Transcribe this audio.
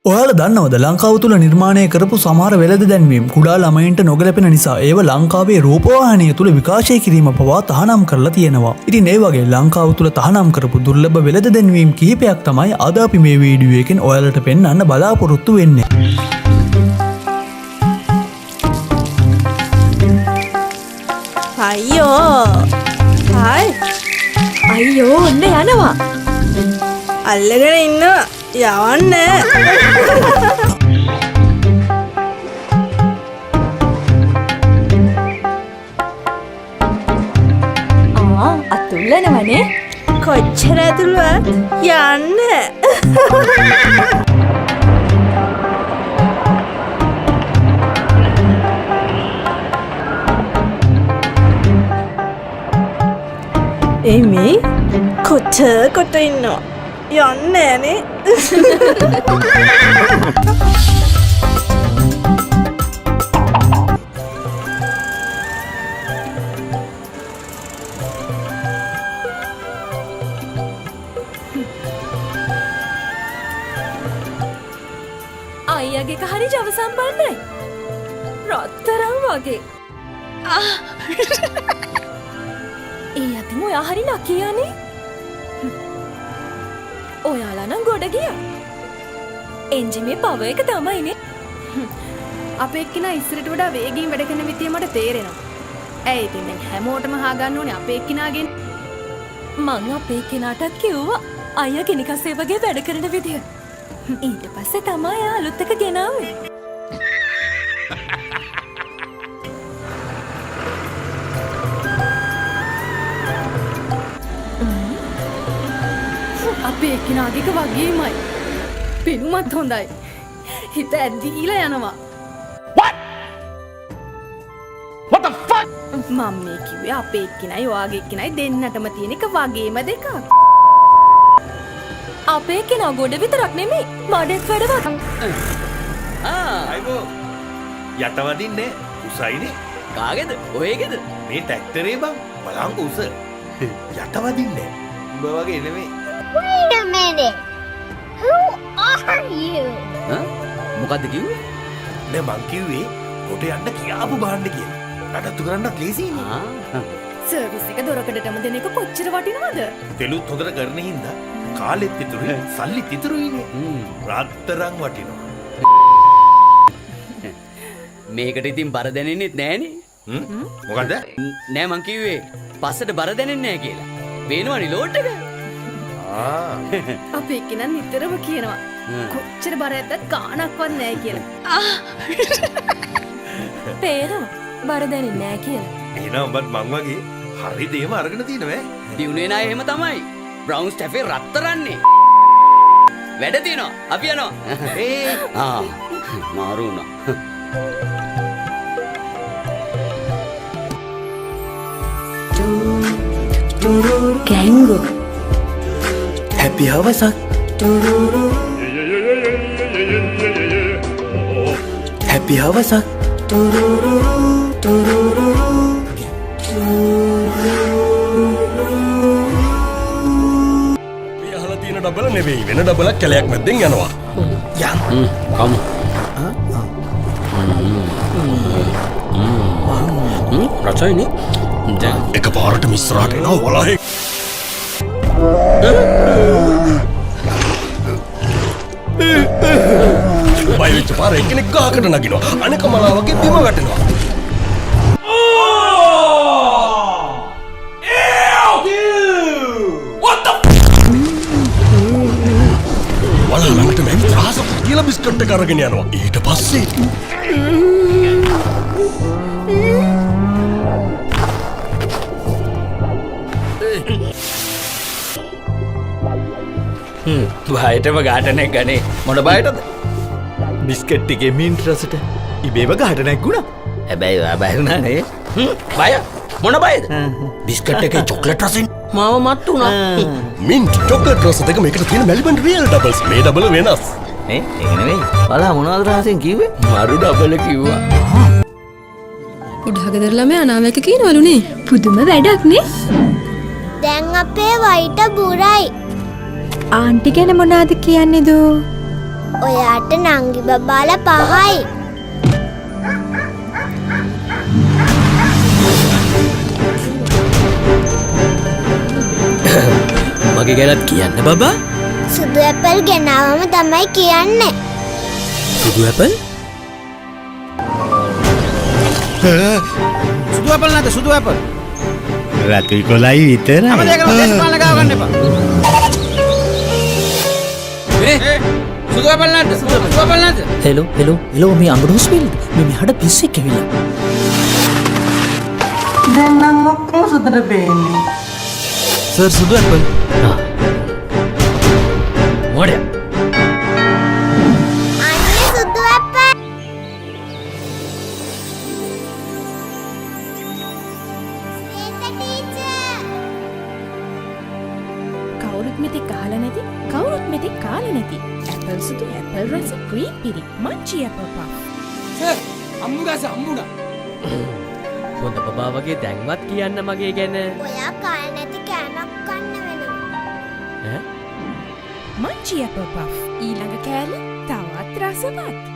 ඔයාලා දන්නවද ලංකාව තුල නිර්මාණය කරපු සමහර වෙළඳ දැන්වීම් කුඩා ළමයින්ට නොගැලපෙන නිසා ඒව ලංකාවේ රූපවාහිනිය තුල විකාශය කිරීම පවා තහනම් කරලා තියෙනවා. ඉතින් ඒ වගේ ලංකාව තුල තහනම් කරපු දුර්ලභ වෙළඳ දැන්වීම් කිහිපයක් තමයි අද අපි මේ වීඩියෝ එකෙන් ඔයාලට පෙන්වන්න බලාපොරොත්තු වෙන්නේ. අයියෝ ඔන්න යනවා. අල්ලගෙන ඉන්න යවන්න. අතුල්ලනවනේ. කොච්චර ඇතුළුවත් යන්න. එමි කොට ඉන්නවා. යන්න නේ. අයියාගේ කහරි ජව සම්බන්ධයි. රත්තරන් වගේ. ඒ අතින් ඔයා හරි නකියානේ. ඔයාලා නම් ගොඩ ගියා. එන්ජිමේ පව එක තමයිනේ. අපේ එක්කිනා ඉස්සරට වඩා වේගයෙන් වැඩ කරන විදිය මට තේරෙනවා. ඇයි ඉතින් දැන් හැමෝටම හාගන්න ඕනේ අපේ එක්කිනාගෙන්. මං අපේ කෙනාටත් කිව්වා අයියා කෙනිකස්සේ වගේ වැඩ කරන විදිය. ඊට පස්සේ තමයි එයා අලුත් එක ගෙනාවේ. අපේ එක්කිනාගේක වගේමයි. පෙනුමත් හොඳයි. හිත ඇද්දීලා යනවා. What the fuck? මම මේ කිව්වේ අපේ එක්කිනයි ඔයාගේ එක්කිනයි දෙන්නටම තියෙන එක වගේම දෙකක්. අපේ කෙනා ගොඩ විතරක් නෙමෙයි මඩෙත් වැඩවත්. අයිබෝ යටවදින්නේ උසයිනේ. කාගේද? ඔයගේද? මේ ට්‍රැක්ටරේ බං බලංග උස. යටවදින්නේ. උඹ වගේ නෙමෙයි. Wait a minute. Who are you? මොකද්ද කිව්වේ? නේ මං කිව්වේ කොට යන්න කියාපු බාන්න කියලා. නඩත්තු කරන්නත් ලේසියිනේ. සර්විස් එක දොරකඩටම දෙන එක කොච්චර වටිනවද? තෙලුත් හොඳට කරන හින්දා කාලෙත් ඉතුරුයි සල්ලිත් ඉතුරුයිනේ. රත්තරන් වටිනවා. මේකට ඉතින් බර දැනෙන්නෙත් නෑනේ. මොකද? නෑ මං කිව්වේ පස්සට බර දැනෙන්නේ නෑ කියලා. පේනවනේ ලෝඩ් එක. අපේ එක්කිනා නිතරම කියනවා කොච්චර බර ඇද්දත් ගාණක්වත් නෑ කියලා. පේනවා බර දැනෙන්නේ නෑ කියලා. එහෙනම් උඹත් මං වගේ හරි දේම අරගෙන තිනවෑ. දිනුනේ නෑ එහෙම තමයි. බ්‍රවුන් ස්ටැෆේ රත්තරන්නේ. වැඩ තියෙනවා. අපි යනවා. මාරු වුණා. ගැංගෝ හැපි හවසක්. හැපි හවසක්. ඩබල නෙවෙයි වෙන ඩබලක් කැලයක් මැද්දෙන් යනවා. කමු. රචයිනේ. දැන් එක පාරට මිස්රාට එනවා වලහේ. බය වෙච්ච පාර එක්කෙනෙක් ගහකට නගිනවා. අනෙක මලා වගේ බිම වැටෙනවා. ළඟට මැවි ත්‍රාස කියලා බිස්කට් එක අරගෙන යනවා. ඊට පස්සේ බයටම ගාටනයක් ගනේ. මොන බයටද? බිස්කට් එකේ මින්ට් රසට ඉබේම ගහට නැග්ගුණා. හැබැයි ඔයා බය වුණා නේ. බය? මොන බයද? බිස්කට් එකේ චොක්ලට් රසෙන් මාව මත් වුණා. මින්ට් චොක්ලට් රස දෙක මේකට තියෙන මෙල්බන් රියල් ඩබල්ස්. මේ ඩබල් වෙනස්. ඒක නෙවෙයි. බලලා මොනවද රසෙන් කිව්වේ? මරු ඩබල් කිව්වා. උඩහගදර ළමයා අනාවැක කියනවලුනේ. පුදුම වැඩක් නේ. දැන් අපේ වයිට බුරයි. ආන්ටි ගැන මොනාද කියන්නේ දෝ? ඔයාට නංගි බබාලා පහයි. මගේ ගැනත් කියන්න බබා. සුදු ඇපල් ගෙනාවම තමයි කියන්නේ. සුදු ඇපල්? සුදු ඇපල් නැත සුදු ඇපල්. රතු කොලයි විතරයි. හැම දෙයකම දේශපාලන ගාව ගන්න එපා. සුදු ඇපල් නැත සුදු ඇපල් නැත. හෙලෝ මේ අඟුරු හොස්පිටල් මේ මෙහාට පිස්සෙක් ඇවිල්ලා. දැන් නම් ඔක්කොම සුදුට පේන්නේ. සර් සුදු ඇපල්. මොඩය. අන්නේ සුදු ඇපල්. ශ්වේත ටීචර්. කවුරුත් මෙතෙක් අහලා නැති කවුරුත් මෙතෙක් කාලා නැති ඇපල් සුදු ඇපල් රස ක්‍රීම් පිරි මංචි ඇපල් පෆ්. සර් අම්මුගාස අම්මුණා. හොඳ බබා වගේ දැන්වත් කියන්න මගේ ගැන. ඔයා කාල නැති කෑමක් කන්න වෙනවා. මංචි ඇපල් පෆ් ඊළඟ කෑල්ල තවත් රසවත්.